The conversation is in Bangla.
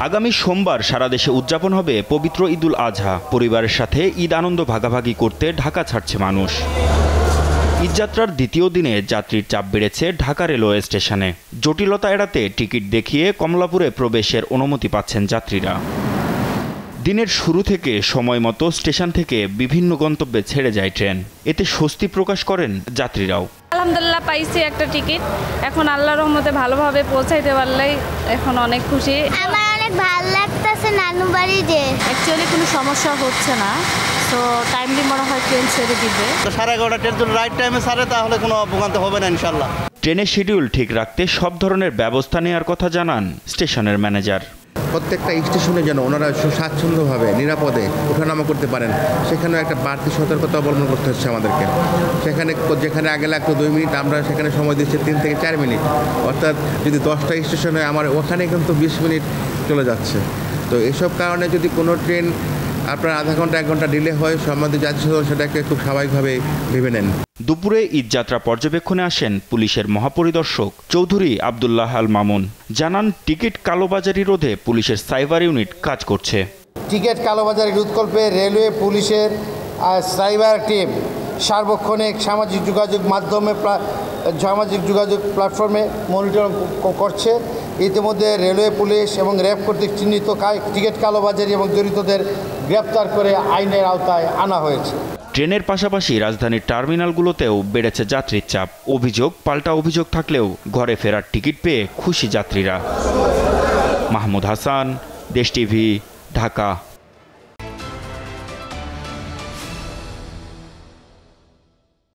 আগামী সোমবার সারা দেশে উদযাপন হবে পবিত্র ঈদুল আজহা। পরিবারের সাথে ঈদ আনন্দ ভাগাভাগি করতে ঢাকা ছাড়ছে মানুষ। ঈদযাত্রার দ্বিতীয় দিনে যাত্রীর চাপ বেড়েছে ঢাকা রেলওয়ে স্টেশনে। জটিলতা এড়াতে টিকিট দেখিয়ে কমলাপুরে প্রবেশের অনুমতি পাচ্ছেন যাত্রীরা। দিনের শুরু থেকে সময় মতো স্টেশন থেকে বিভিন্ন গন্তব্যে ছেড়ে যায় ট্রেন। এতে স্বস্তি প্রকাশ করেন যাত্রীরাও। আলহামদুলিল্লাহ পাইছি একটা টিকিট, এখন আল্লাহর রহমতে ভালোভাবে পৌঁছাইতে পারলেই এখন অনেক খুশি। আমার অনেক ভালো লাগতেছে নানু বাড়ি যে। অ্যাকচুয়ালি কোনো সমস্যা হচ্ছে না, তো টাইমলি মনে হয় ট্রেন ছেড়ে দিবে। 11:30 ট্রেন যদি রাইট টাইমে ছাড়ে তাহলে কোনো ভোগান্তি হবে না ইনশাল্লাহ। ট্রেনের শিডিউল ঠিক রাখতে সব ধরনের ব্যবস্থা নেওয়ার কথা জানান স্টেশনের ম্যানেজার। প্রত্যেকটা স্টেশনে যেন ওনারা সুস্বাচ্ছন্দ্যভাবে নিরাপদে ওঠানামা করতে পারেন, সেখানেও একটা বাড়তি সতর্কতা অবলম্বন করতে হচ্ছে আমাদেরকে। যেখানে আগে লাগতো 2 মিনিট, আমরা সেখানে সময় দিচ্ছি 3 থেকে 4 মিনিট। অর্থাৎ যদি 10টা স্টেশন হয়, আমার ওখানে কিন্তু 20 মিনিট চলে যাচ্ছে। তো এসব কারণে যদি কোনো ট্রেন আপনার আধা ঘন্টা 1 ঘন্টা ডিলে হয়, সম্বন্ধিত জাতীয় সেটাকে খুব স্বাভাবিকভাবে ভেবে নেন। দুপুরে ঈদযাত্রা পর্যবেক্ষণে আসেন পুলিশের মহাপরিদর্শক চৌধুরী আব্দুল্লাহ আল মামুন। জানান, টিকিট কালোবাজারি রোধে পুলিশের সাইবার ইউনিট কাজ করছে। টিকিট কালোবাজারি রোধকল্পে রেলওয়ে পুলিশের সাইবার টিম সার্বক্ষণিক সামাজিক যোগাযোগ প্ল্যাটফর্মে মনিটরিং করছে। ইতিমধ্যে রেলওয়ে পুলিশ এবং র্যাব কর্তৃক চিহ্নিত টিকিট কালোবাজারি এবং জড়িতদের গ্রেপ্তার করে আইনের আওতায় আনা হয়েছে। ট্রেনের পাশাপাশি রাজধানীর টার্মিনালগুলোতেও বেড়েছে যাত্রীর চাপ। অভিযোগ পাল্টা অভিযোগ থাকলেও ঘরে ফেরার টিকিট পেয়ে খুশি যাত্রীরা। মাহমুদ হাসান, দেশ টিভি, ঢাকা।